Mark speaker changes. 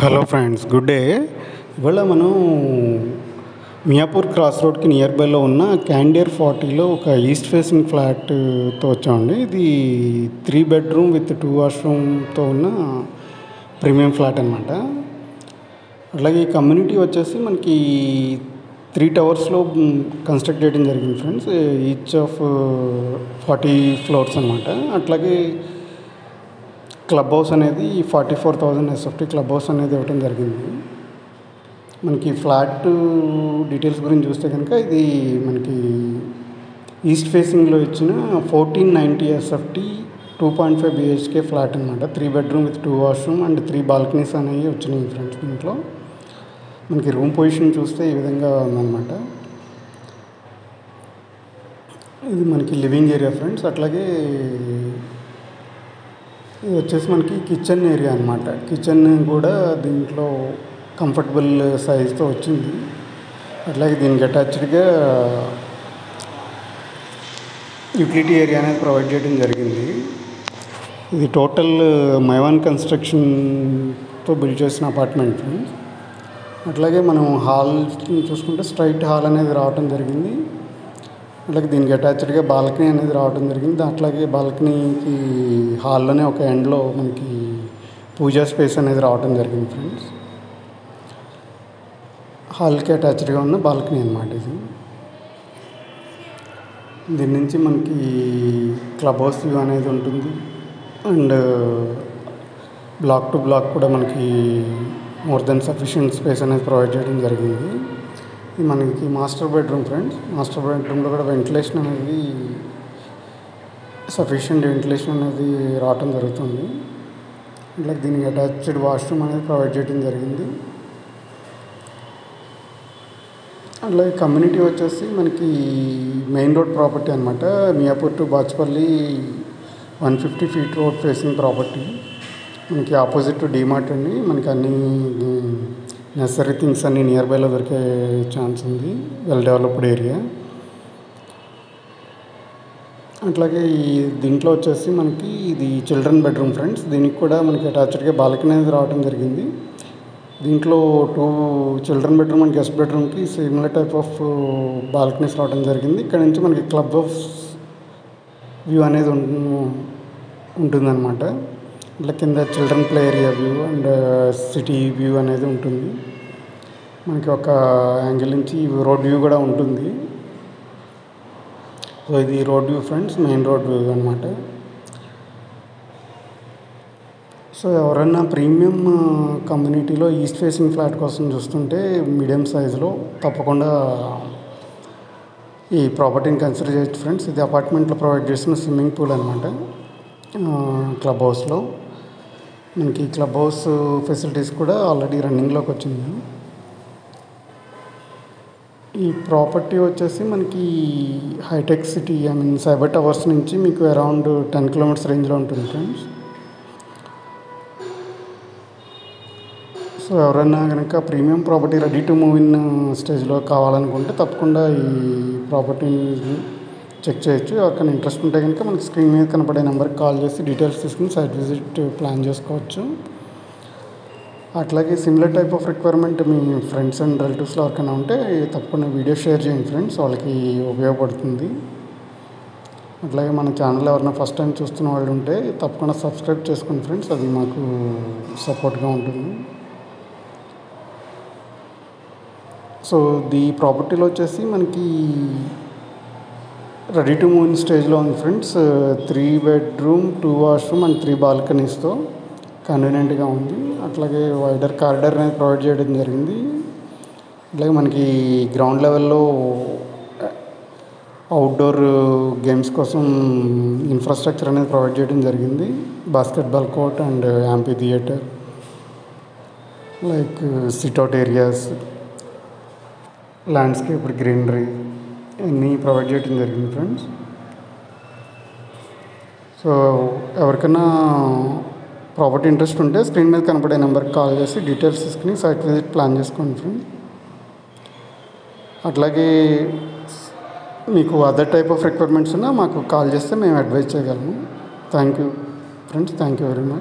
Speaker 1: Hello friends, good day. ఇవాళ మనం Miyapur cross రోడ్కి నియర్ బైలో ఉన్న క్యాండియర్ 40లో ఒక ఈస్ట్ ఫేసింగ్ ఫ్లాట్తో వచ్చామండి. ఇది 3 బెడ్రూమ్ విత్ 2 వాష్రూమ్తో ఉన్న ప్రీమియం ఫ్లాట్ అనమాట. అట్లాగే ఈ కమ్యూనిటీ వచ్చేసి మనకి 3 టవర్స్లో కన్స్ట్రక్ట్ చేయడం జరిగింది ఫ్రెండ్స్. ఈచ్ ఆఫ్ 40 ఫ్లోర్స్ అనమాట. అట్లాగే క్లబ్ హౌస్ అనేది 44,000 SFT క్లబ్ హౌస్ అనేది ఇవ్వడం జరిగింది. మనకి ఫ్లాట్ డీటెయిల్స్ గురించి చూస్తే కనుక ఇది మనకి ఈస్ట్ ఫేసింగ్లో ఇచ్చిన 1490 SFT 2.5 BHK ఫ్లాట్ అనమాట. 3 bedroom with 2 washroom and 3 balconies అనేవి వచ్చినాయి ఫ్రెండ్స్. దీంట్లో మనకి రూమ్ పొజిషన్ చూస్తే ఈ విధంగా ఉందన్నమాట. ఇది మనకి లివింగ్ ఏరియా ఫ్రెండ్స్. అట్లాగే ఇది వచ్చేసి మనకి కిచెన్ ఏరియా అనమాట. కిచెన్ కూడా దీంట్లో కంఫర్టబుల్ సైజ్తో వచ్చింది. అట్లాగే దీనికి అటాచ్డ్గా యూటిలిటీ ఏరియా అనేది ప్రొవైడ్ చేయడం జరిగింది. ఇది టోటల్ మైవాన్ కన్స్ట్రక్షన్తో బిల్డ్ చేసిన అపార్ట్మెంట్ ఫ్రెండ్స్. అట్లాగే మనం హాల్ చూసుకుంటే స్ట్రైట్ హాల్ అనేది రావడం జరిగింది. అట్లాగే దీనికి అటాచ్డ్గా బాల్కనీ అనేది రావడం జరిగింది. అట్లాగే బాల్కనీకి హాల్లోనే ఒక ఎండ్లో మనకి పూజా స్పేస్ అనేది రావడం జరిగింది ఫ్రెండ్స్. హాల్కి అటాచ్డ్గా ఉన్న బాల్కనీ అనమాట ఇది. దీని నుంచి మనకి క్లబ్ హౌస్ వ్యూ అనేది ఉంటుంది. అండ్ బ్లాక్ టు బ్లాక్ కూడా మనకి మోర్ దెన్ సఫిషియెంట్ స్పేస్ అనేది ప్రొవైడ్ చేయడం జరిగింది. ఇది మనకి మాస్టర్ బెడ్రూమ్ ఫ్రెండ్స్. మాస్టర్ బెడ్రూమ్లో కూడా వెంటిలేషన్ అనేది సఫిషియెంట్ వెంటిలేషన్ అనేది రావటం జరుగుతుంది. ఇట్లా దీనికి అటాచ్డ్ వాష్రూమ్ అనేది ప్రొవైడ్ చేయడం జరిగింది. అట్లాగే కమ్యూనిటీ వచ్చేసి మనకి మెయిన్ రోడ్ ప్రాపర్టీ అనమాట. Miyapur to Bachupally 150 feet road facing property. మనకి ఆపోజిట్ డీమార్ట్ అండి. మనకి అన్ని నెసరీ థింగ్స్ అన్నీ నియర్ బైలో దొరికే ఛాన్స్ ఉంది. Well developed area. అట్లాగే దీంట్లో వచ్చేసి మనకి ఇది చిల్డ్రన్ బెడ్రూమ్ ఫ్రెండ్స్. దీనికి కూడా మనకి అటాచ్డ్గా బాల్కనీ అనేది రావడం జరిగింది. దీంట్లో 2 చిల్డ్రన్ బెడ్రూమ్ అండ్ గెస్ట్ బెడ్రూమ్కి సిమిలర్ టైప్ ఆఫ్ బాల్కనీస్ రావడం జరిగింది. ఇక్కడ నుంచి మనకి క్లబ్ హౌస్ వ్యూ అనేది ఉంటుందన్నమాట. ఇట్లా కింద children play area view and city view అనేది ఉంటుంది. మనకి ఒక యాంగిల్ నుంచి రోడ్ వ్యూ కూడా ఉంటుంది. సో ఇది road view friends, main road view అనమాట. సో ఎవరైనా ప్రీమియం కమ్యూనిటీలో ఈస్ట్ ఫేసింగ్ ఫ్లాట్ కోసం చూస్తుంటే మీడియం సైజులో తప్పకుండా ఈ ప్రాపర్టీని కన్సిడర్ చేయొచ్చు ఫ్రెండ్స్. ఇది అపార్ట్మెంట్లో ప్రొవైడ్ చేసిన స్విమ్మింగ్ పూల్ అనమాట. క్లబ్ హౌస్లో మనకి క్లబ్ హౌస్ ఫెసిలిటీస్ కూడా ఆల్రెడీ రన్నింగ్లోకి వచ్చింది. ఈ ప్రాపర్టీ వచ్చేసి మనకి హైటెక్ సిటీ సైబర్ టవర్స్ నుంచి మీకు అరౌండ్ 10 kilometers రేంజ్లో ఉంటుంది ఫ్రెండ్స్. సో ఎవరైనా కనుక premium property ready to move in స్టేజ్లో కావాలనుకుంటే తప్పకుండా ఈ ప్రాపర్టీని చెక్ చేయొచ్చు. ఎవరికైనా ఇంట్రెస్ట్ ఉంటే కనుక మనకి స్క్రీన్ మీద కనపడే నెంబర్కి కాల్ చేసి డీటెయిల్స్ తీసుకుని సైట్ విజిట్ ప్లాన్ చేసుకోవచ్చు. అట్లాగే similar type of requirement me friends and రిలేటివ్స్లో ఎవరికైనా ఉంటే తప్పకుండా వీడియో షేర్ చేయండి ఫ్రెండ్స్, వాళ్ళకి ఉపయోగపడుతుంది. అట్లాగే మన ఛానల్ ఎవరైనా ఫస్ట్ టైం చూస్తున్న వాళ్ళు ఉంటే తప్పకుండా సబ్స్క్రైబ్ చేసుకోండి ఫ్రెండ్స్, అది మాకు సపోర్ట్గా ఉంటుంది. సో ఈ ప్రాపర్టీలో వచ్చేసి మనకి రెడీ టు మూవ్ ఇన్ స్టేజ్లో ఉంది ఫ్రెండ్స్. 3 bedroom 2 washroom అండ్ 3 బాల్కనీస్తో కన్వీనియంట్గా ఉంది. అట్లాగే వైడర్ కారిడార్ అనేది ప్రొవైడ్ చేయడం జరిగింది. అట్లాగే మనకి గ్రౌండ్ లెవెల్లో అవుట్డోర్ గేమ్స్ కోసం ఇన్ఫ్రాస్ట్రక్చర్ అనేది ప్రొవైడ్ చేయడం జరిగింది. Basketball court and amphitheatre, like sit out areas, landscape greenery అన్నీ ప్రొవైడ్ చేయడం జరిగింది ఫ్రెండ్స్. సో ఎవరికైనా ప్రాపర్టీ ఇంట్రెస్ట్ ఉంటే స్క్రీన్ మీద కనపడే నెంబర్కి కాల్ చేసి డీటెయిల్స్ తీసుకుని సైట్ విజిట్ ప్లాన్ చేసుకోండి ఫ్రెండ్స్. అట్లాగే మీకు అదర్ టైప్ ఆఫ్ రిక్వైర్మెంట్స్ ఉన్నా మాకు కాల్ చేస్తే మేము అడ్వైజ్ చేయగలము. Thank you friends, thank you very much.